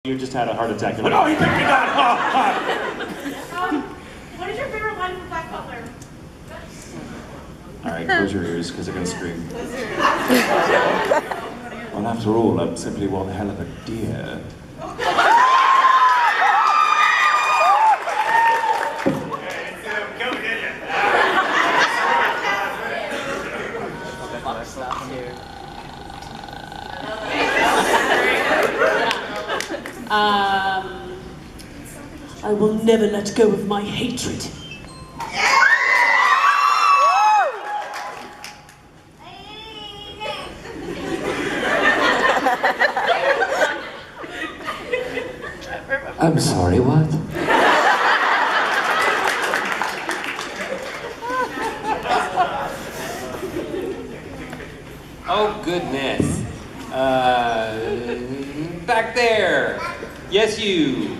You just had a heart attack. You're like, oh, he picked me up! What is your favorite line from Black Butler? Alright, close your ears, because they're going to scream. Well, after all, I'm simply one hell of a deer. I will never let go of my hatred. I'm sorry, what? Oh, goodness. Back there. Yes, you.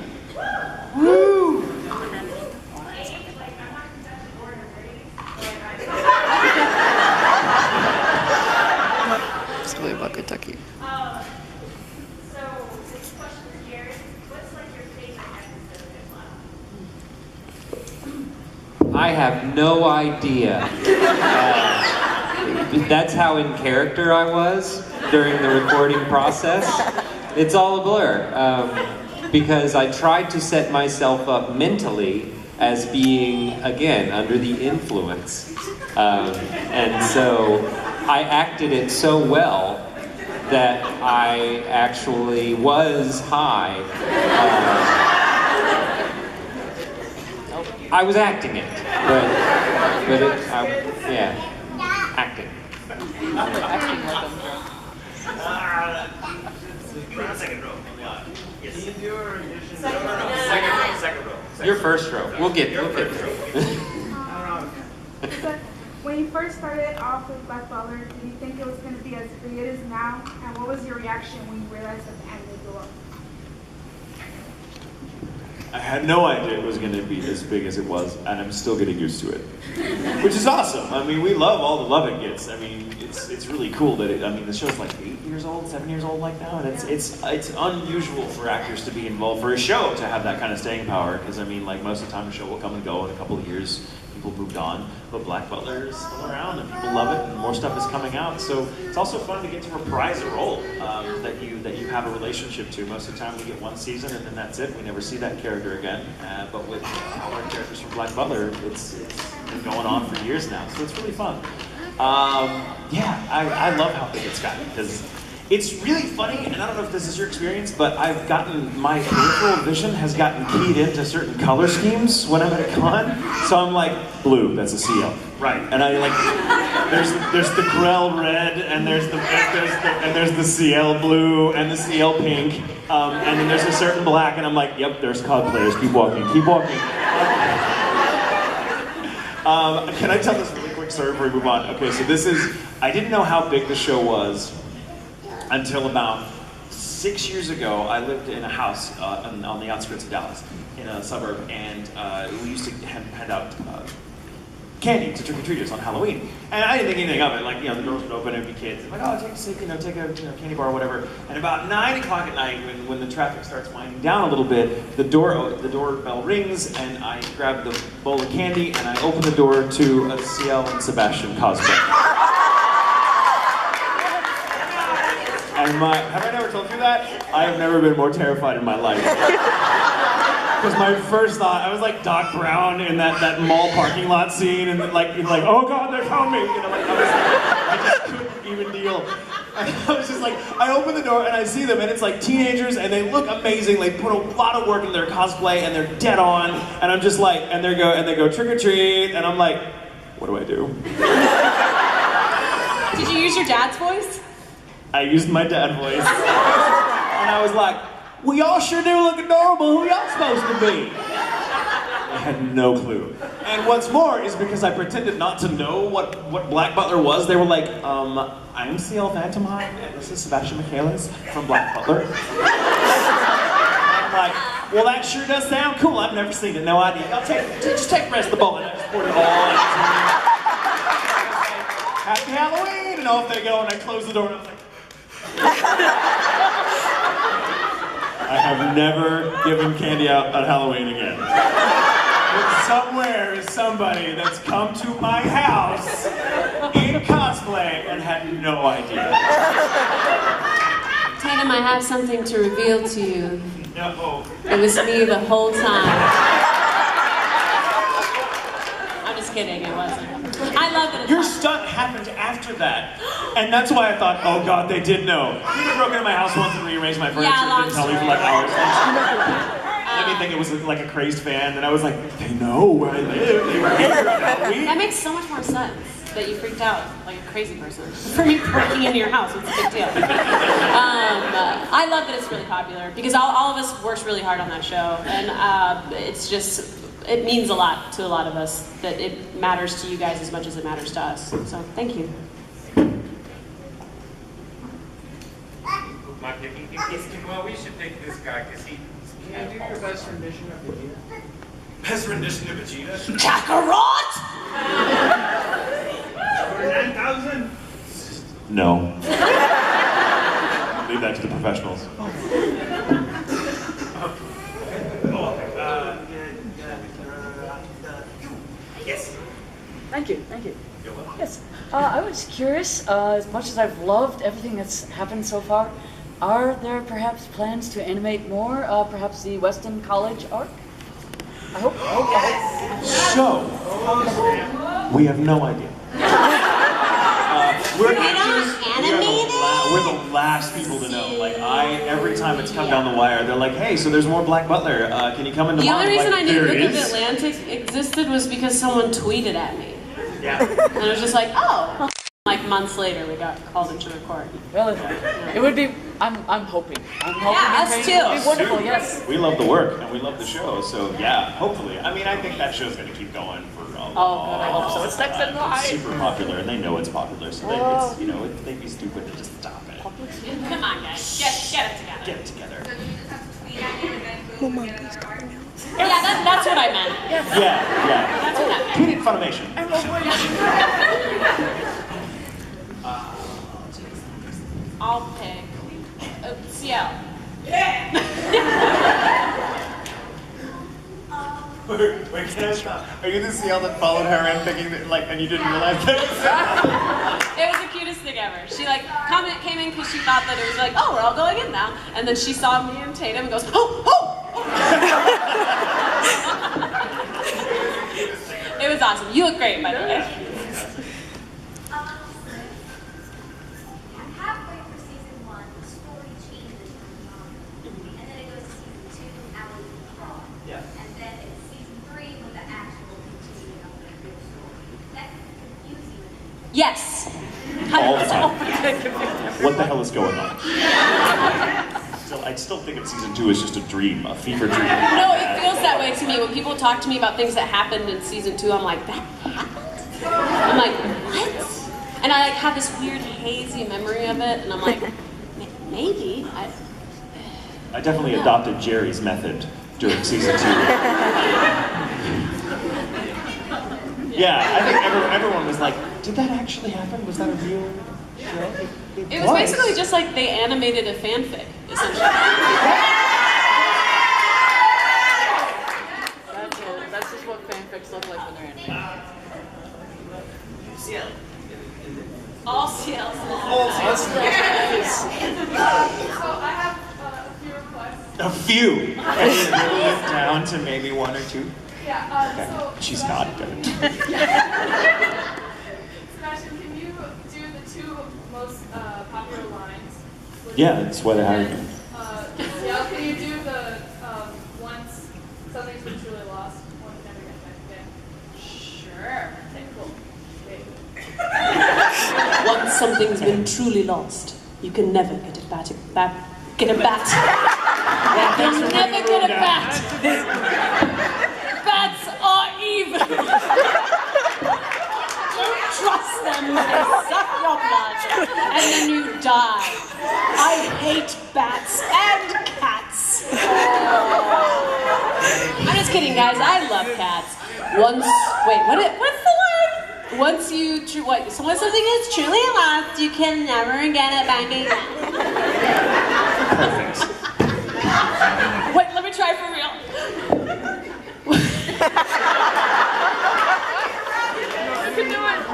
Woo! Sorry about Kentucky. So, this question is Jared. What's like your favorite episode of I have no idea. That's how in character I was during the recording process. It's all a blur. Because I tried to set myself up mentally as being, again, under the influence. And so I acted it so well that I actually was high. I was acting it, but yeah, acting. Second row. Yes. Second row. Your first row. We'll get So, when you first started off with Black Butler, did you think it was going to be as big as it is now? And what was your reaction when you realized at the end of the door? I had no idea it was going to be as big as it was, and I'm still getting used to it, which is awesome. I mean, we love all the love it gets. I mean, it's really cool that the show's like 7 years old like now, and it's unusual for actors to be involved for a show to have that kind of staying power. Because I mean, like most of the time, a show will come and go in a couple of years. People moved on, but Black Butler is still around, and people love it, and more stuff is coming out. So it's also fun to get to reprise a role that you have a relationship to. Most of the time, we get one season, and then that's it. We never see that character again. But with all our characters from Black Butler, it's been going on for years now, so it's really fun. Yeah, I love how big it's gotten, because it's really funny, and I don't know if this is your experience, but my peripheral vision has gotten keyed into certain color schemes when I'm at a con. So I'm like, blue, that's a Ciel. Right, and I like, there's the Grell red, and there's the Ciel blue, and the Ciel pink, and then there's a certain black, and I'm like, yep, there's cosplayers, keep walking, keep walking. Can I tell this really quick story before we move on? Okay, so I didn't know how big the show was until about 6 years ago. I lived in a house on the outskirts of Dallas, in a suburb, and we used to hand out candy to trick-or-treaters on Halloween. And I didn't think anything of it. Like, the doors would open and there'd be kids. I'm like, oh, take a candy bar or whatever. And about 9 o'clock at night, when the traffic starts winding down a little bit, the doorbell rings, and I grab the bowl of candy, and I open the door to a Ciel and Sebastian cosplay. And have I never told you that? I have never been more terrified in my life. Because my first thought, I was like Doc Brown in that mall parking lot scene, and then like, oh God, they're coming! I just couldn't even deal. And I was just like, I open the door and I see them, and it's like teenagers, and they look amazing. They put a lot of work in their cosplay, and they're dead on. And I'm just like, and they go trick or treat, and I'm like, what do I do? Did you use your dad's voice? I used my dad voice. And I was like, well, y'all sure do look adorable. Who y'all supposed to be? I had no clue. And what's more is because I pretended not to know what Black Butler was, they were like, I'm Ciel Phantom High, and this is Sebastian Michaelis from Black Butler. I'm like, well, that sure does sound cool. I've never seen it, no idea. Just take the rest of the bowl, and I just poured it all into Happy Halloween! And off they go, and I close the door, and I was like, I have never given candy out on Halloween again. Somewhere is somebody that's come to my house in cosplay and had no idea. Tatum, I have something to reveal to you. No. It was me the whole time. I'm just kidding, it wasn't. I love it. Your stunt happened after that. And that's why I thought, oh God, they did know. You broke into my house once and rearranged my furniture and didn't tell me for like hours. Let me think it was like a crazed fan, and I was like, they know where I live. They were here on Halloween. That makes so much more sense that you freaked out like a crazy person. For me breaking into your house, it's a big deal. I love that it's really popular because all of us worked really hard on that show, and it means a lot to a lot of us that it matters to you guys as much as it matters to us. So thank you. My picking. Well, we should pick this guy because he. Can you do your best rendition of Vegeta? Best rendition of Vegeta? Kakarot! 9,000? No. Leave that to the professionals. Yes. Thank you. Yes. I was curious, as much as I've loved everything that's happened so far, are there perhaps plans to animate more, perhaps the Weston College arc? I hope. So, we have no idea. We're we're the last people to know. Like every time it's come down the wire, they're like, "Hey, so there's more Black Butler. Can you come in tomorrow?" The only reason I knew "There Book of is." Atlantic existed was because someone tweeted at me. Yeah. And I was just like, oh. Like months later, we got called into record. Well, it would be. I'm hoping. Yeah, us too. It would be wonderful. Yes. We love the work and we love the show, so yeah, hopefully. I mean, I think that show's gonna keep going for a long good. I hope so. It's next in line. It's super popular, and they know it's popular, so they'd be stupid to just stop it. Come on, guys. Get it together. Get it together. So you just have to tweet at you and then boom, get another art. Yeah, that's what I meant. Yeah. That's what I meant. Tweeting Funimation. I'll pick Ciel. Wait, can I stop? Are you the Ciel that followed her and thinking that, and you didn't realize that? It was the cutest thing ever. She came in because she thought that it was like, oh, we're all going in now. And then she saw me and Tatum and goes, oh! It was awesome. You look great, by the way. Halfway through season 1, the story changes. And then it goes to season 2, out of the fraud. Yeah. And then it's season 3 with the actual continuing of the real story. That confuse you. Yes. All the time. What the hell is going on? I still think of season 2 as just a dream, a fever dream. No, it feels that way to me. When people talk to me about things that happened in season 2, I'm like, that happened? I'm like, what? And I have this weird hazy memory of it, and I'm like, maybe. I definitely adopted Jerry's method during season 2. Yeah, I think everyone was like, did that actually happen? Was that a real show? It was basically just like they animated a fanfic, essentially. That's just what fanfics look like when they're animated. Ciel. All Ciel. So I have a few requests. A few. And you whittle it down to maybe 1 or 2. Yeah, Okay. so... She's not good. Sebastian, can you do the 2 most popular lines? Yeah, that's why they hired me. Ciel, can you do the once something's been truly lost, one can never get back again? Sure. Okay, cool. Okay. Once something's been truly lost, you can never get it back. Get it back. You can never get it back. Bats are evil. Don't trust them. They suck your blood, and then you die. I hate bats and cats. I'm just kidding, guys. I love cats. What's the line? Once something is truly lost, you can never get it back again. Perfect. Wait, let me try for real.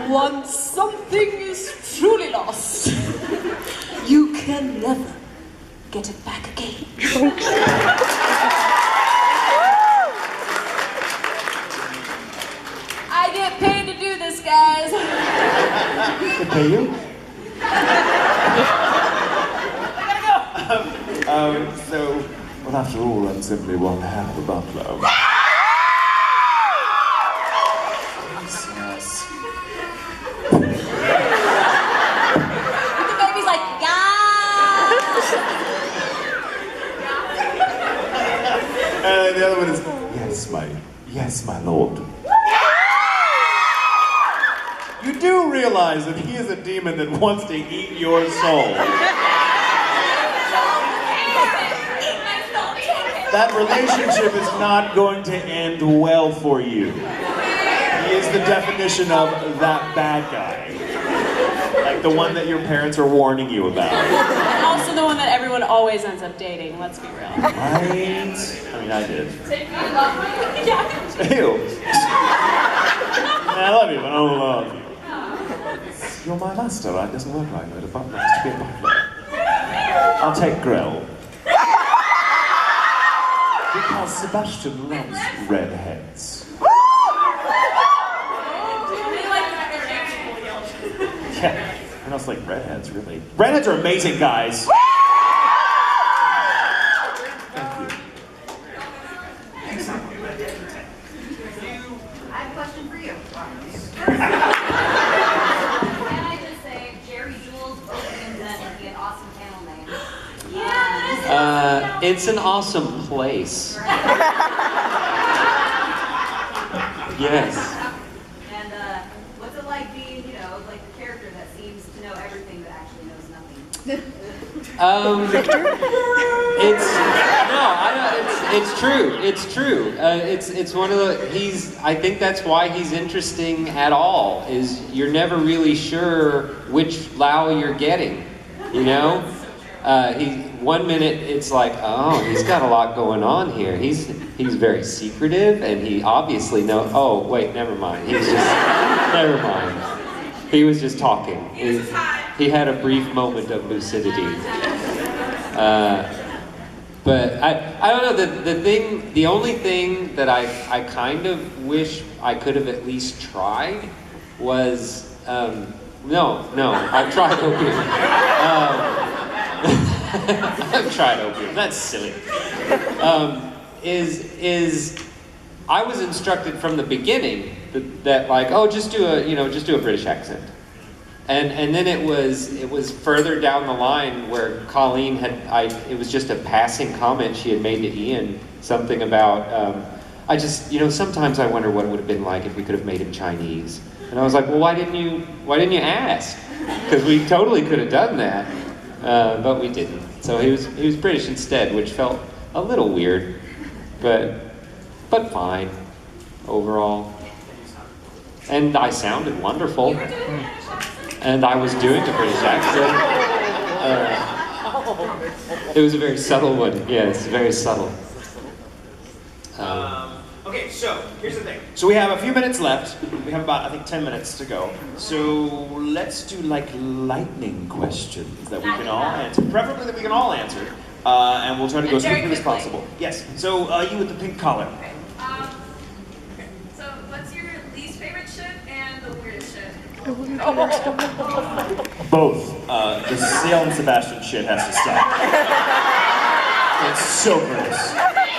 Once something is truly lost, you can never get it back again. I get paid to do this, guys. They pay you? So, well, after all, I'm simply one hell of a butler. Jesus. The baby's like, And the other one is, yes, my lord. You do realize that he is a demon that wants to eat your soul. That relationship is not going to end well for you. He is the definition of that bad guy. Like the one that your parents are warning you about. And also the one that everyone always ends up dating, let's be real. Right? I mean, I did. Yeah. Ew. I love you, but I don't love you. You're my master, right? It doesn't work like that. A butler has to be a butler. I'll take grill. Because Sebastian loves redheads. Yeah, I know it's like redheads, really. Redheads are amazing, guys. Thank you. I have a question for you. Can I just say, Jerry Jules opened that would be an awesome panel name. It's an awesome place. Yes. And what's it like being, like the character that seems to know everything but actually knows nothing? It's true. It's true. It's one of the. I think that's why he's interesting at all. Is you're never really sure which Lau you're getting. You know. One minute it's like, oh, he's got a lot going on here. He's very secretive, and he obviously knows. Oh, wait, never mind. Never mind. He was just talking. He had a brief moment of lucidity. But I don't know. The only thing that I kind of wish I could have at least tried was no. I've tried opium. I've tried opium. That's silly. I was instructed from the beginning that like, oh, just do a British accent, and then it was further down the line where Colleen it was just a passing comment she had made to Ian, something about sometimes I wonder what it would have been like if we could have made him Chinese, and I was like, well, why didn't you ask? Because we totally could have done that. But we didn't. So he was British instead, which felt a little weird, but fine overall. And I sounded wonderful. And I was doing a British accent. It was a very subtle one. Yes, very subtle. Okay, so here's the thing. So we have a few minutes left. We have about, I think, 10 minutes to go. So let's do like lightning questions that we can all answer. Preferably that we can all answer. And we'll try to go as quickly as possible. Yes. So you with the pink collar. Okay. So what's your least favorite shit and the weirdest shit? Both. The Ciel and Sebastian shit has to stop. It's so gross.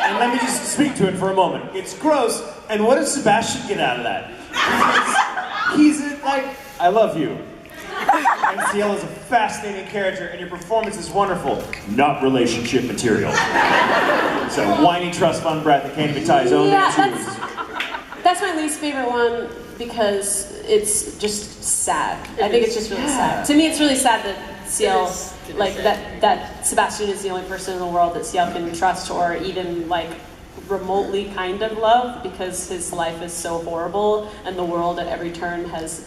And let me just speak to it for a moment. It's gross, and what does Sebastian get out of that? He's like, I love you. And Ciel is a fascinating character, and your performance is wonderful. Not relationship material. So, whiny trust fund brat that can't even tie his own damn shoes. That's my least favorite one because it's just sad. I think it's just really sad. To me, it's really sad that Ciel, that Sebastian is the only person in the world that Ciel can trust or even like remotely kind of love, because his life is so horrible and the world at every turn has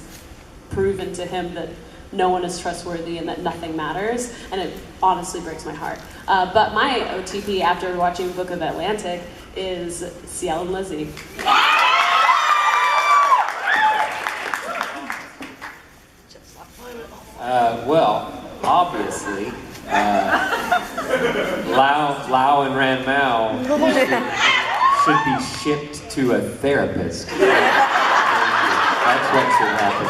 proven to him that no one is trustworthy and that nothing matters, and it honestly breaks my heart. But my OTP after watching Book of Atlantic is Ciel and Lizzie. Well, obviously, Lau and Ran Mao should be shipped to a therapist. That's what should happen.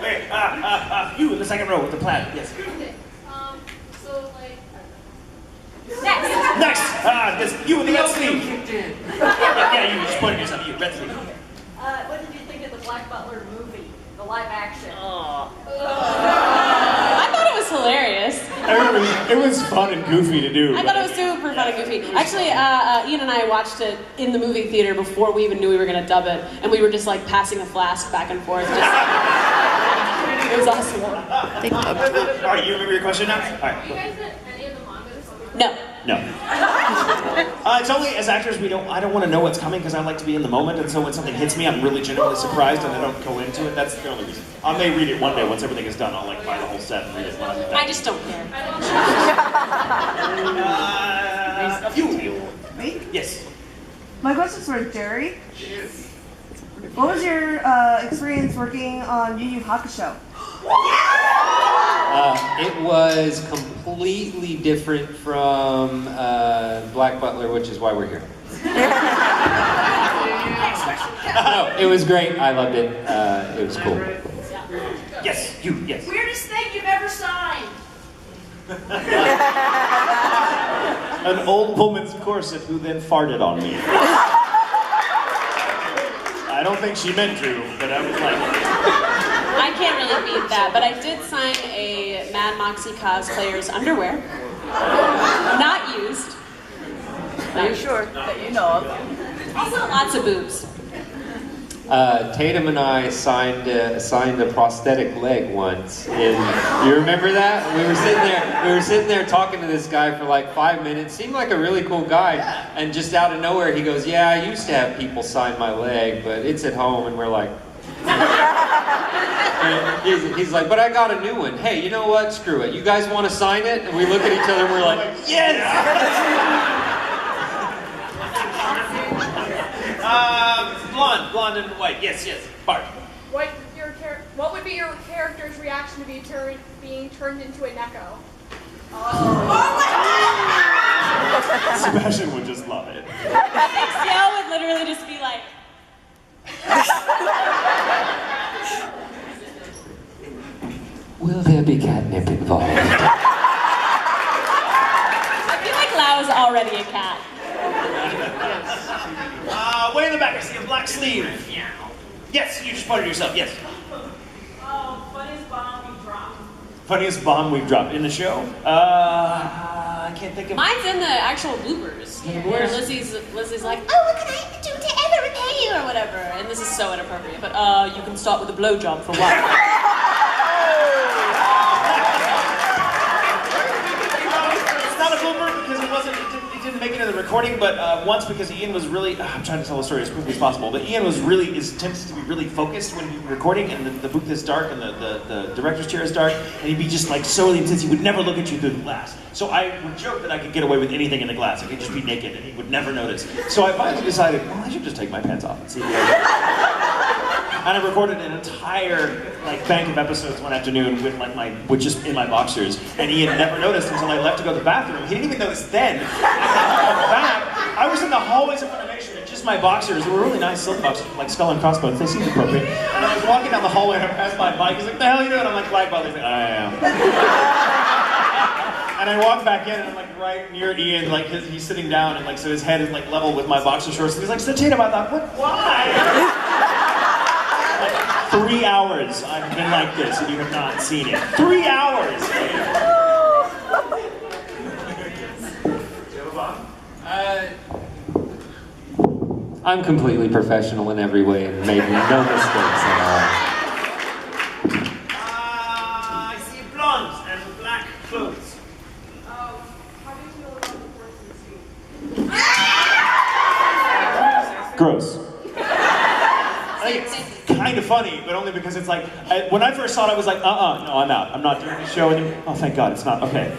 Wait, you in the second row with the plaid. Yes. So like. Next, this you with the red sleeve. Yeah, you just pointed yourself. You red sleeve. What did you think of the Black Butler movie, the live action? I thought it was hilarious. It was fun and goofy to do. I thought it was super fun and goofy. Actually, Ian and I watched it in the movie theater before we even knew we were going to dub it, and we were just like passing a flask back and forth. It was awesome. All right, you remember your question now? All right. Have you guys read any of the mangas? No. No. It's only as actors I don't want to know what's coming because I like to be in the moment, and so when something hits me, I'm really genuinely surprised and I don't go into it. That's the only reason. I may read it one day once everything is done. I'll like buy the whole set and read it when I'm done. I just don't care. You. Me? Yes. My question's for Jerry. What was your experience working on Yu Yu Hakusho? It was completely different from Black Butler, which is why we're here. No, it was great. I loved it. It was cool. Yes, you, yes. Weirdest thing you've ever signed? An old woman's corset who then farted on me. I don't think she meant to, but I was like... I can't really beat that, but I did sign a Mad Moxie cosplayer's underwear. Not used. Are you sure that you know of? Also, lots of boobs. Tatum and I signed a prosthetic leg once. You remember that? We were sitting there talking to this guy for like 5 minutes. Seemed like a really cool guy, and just out of nowhere he goes, "Yeah, I used to have people sign my leg, but it's at home." And we're like, and he's like, "But I got a new one. Hey, you know what? Screw it. You guys want to sign it?" And we look at each other and we're like, "Yes!" Blonde and white. Yes, Bart. What would be your character's reaction to being turned into a Neko? Sebastian would just love it. I think Ciel would literally just be like... Will there be catnip involved? I feel like Lau is already a cat. Way in the back, I see a black sleeve. Yes, you just pointed yourself, yes. Funniest bomb you dropped. Funniest bomb we've dropped in the show? I can't think of... Mine's in the actual bloopers, where Lizzie's like, "Oh, what can I do to ever repay you?" or whatever. And this is so inappropriate, but you can start with a blowjob for one. It's not a blooper because it didn't make it in the recording, but once because Ian was really, I'm trying to tell the story as quickly as possible, but Ian was tends to be really focused when he's recording, and the booth is dark, and the director's chair is dark, and he'd be just like so intense, he would never look at you through the glass. So I would joke that I could get away with anything in the glass. I could just be naked, and he would never notice. So I finally decided, well, I should just take my pants off and see if and I recorded an entire bank of episodes one afternoon with just in my boxers, and he had never noticed until I left to go to the bathroom. He didn't even notice then. I was in the hallways of Funimation, and just my boxers. They were really nice silk boxers, like skull and crossbones. They seemed appropriate. And I was walking down the hallway, and I passed my bike. He's like, "The hell are you doing?" I'm like, "Black Butler." He's like, "I am." And I walk back in, and I'm like right near Ian, he's sitting down, and so his head is level with my boxer shorts. And he's like, "So Tatum," I thought, "What? Why?" 3 hours I've been like this, and you have not seen it. 3 hours! I'm completely professional in every way and made no mistakes at all. I see blonde and black clothes. How do you feel about the horse in the suit? Gross. It's kind of funny, but only because it's like, when I first saw it, I was like, no, I'm out. I'm not doing the show anymore. Oh, thank God, it's not. Okay.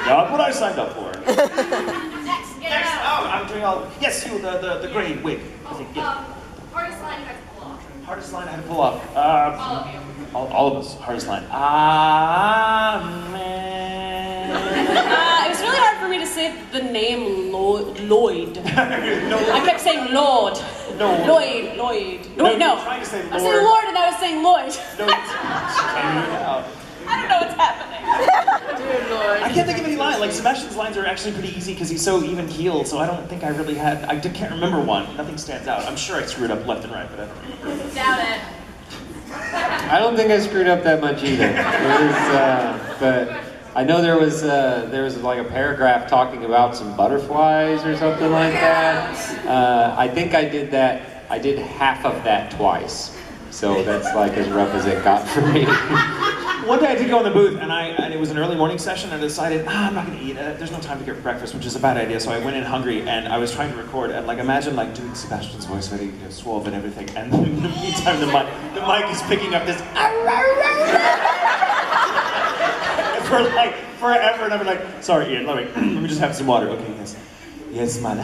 Not what I signed up for. Next, Next, I'm doing all. Yes, you, the gray wig. I think. Yeah. Hardest line you had to pull off. Hardest line I had to pull off. All of you. All of us. Hardest line. Man. It was really hard for me to say the name Lloyd. I kept saying Lord. No. Lloyd. No, Wait, you're no. trying to say I was saying Lord and I was saying Lloyd. No, she can't do it out. I don't know what's happening. I can't think of any line. Like Sebastian's lines are actually pretty easy because he's so even keeled. So I don't think I really had. Can't remember one. Nothing stands out. I'm sure I screwed up left and right, but I don't remember. Doubt it. I don't think I screwed up that much either. But I know there was like a paragraph talking about some butterflies or something like that. I think I did that. I did half of that twice. So that's like as rough as it got for me. One day I did go in the booth, and it was an early morning session, and I decided, I'm not going to eat. There's no time to get breakfast, which is a bad idea. So I went in hungry, and I was trying to record, and like imagine like doing Sebastian's voice, very suave and everything, and then in the meantime the mic is picking up this for like forever, and I'm like, sorry, Ian, let me just have some water. Okay, yes, man.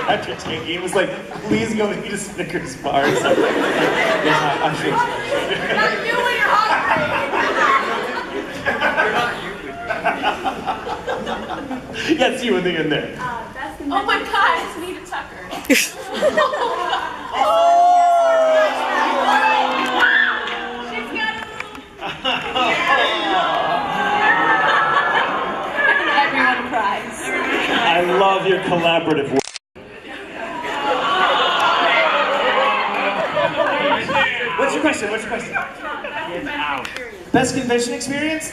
After taking, it was like, please go eat a Snickers bar or something. Yes, I'm sure. Not you when you're hungry. Yes, you were the in there. Oh my God, it's Nita Tucker. She's got Everyone cries. I love your collaborative work. What's your question? Best convention experience?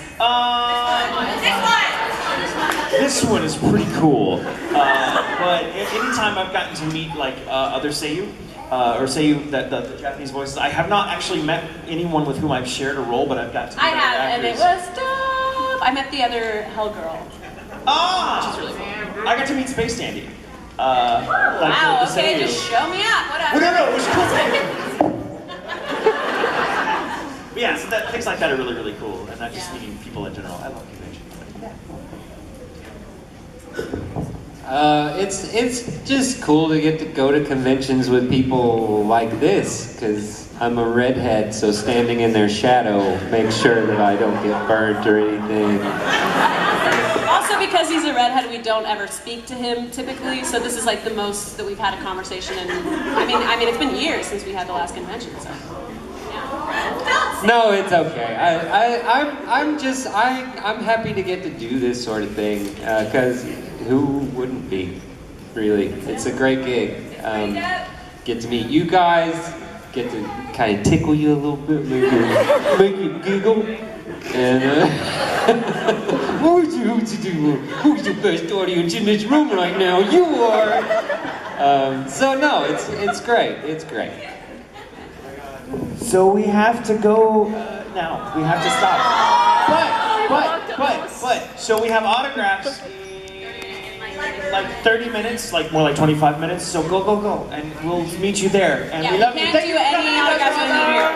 This one is pretty cool. But anytime I've gotten to meet like other Seiyu, or Seiyu, the Japanese voices, I have not actually met anyone with whom I've shared a role, but I've got to meet I other have, and it actors. was dope. I met the other Hell Girl. She's really cool. I got to meet Space Dandy. Wow, the okay, Seiyu. just show me up. Whatever. Well, no, it was cool. But yeah, so things like that are really, really cool, and not just meeting people in general. I love conventions. It's just cool to get to go to conventions with people like this, because I'm a redhead, so standing in their shadow makes sure that I don't get burnt or anything. Also, because he's a redhead, we don't ever speak to him typically, so this is like the most that we've had a conversation, and I mean, it's been years since we had the last convention, so. No, it's okay. I'm happy to get to do this sort of thing, because who wouldn't be, really? It's a great gig. Get to meet you guys, get to kind of tickle you a little bit, make you giggle, and who's the best audience in this room right now? You are! So no, it's great, it's great. So we have to go now. We have to stop. But, so we have autographs in like 30 minutes, like more like 25 minutes. So go, and we'll meet you there. And Yeah, we love we you. can't Thank do you. any autographs in here.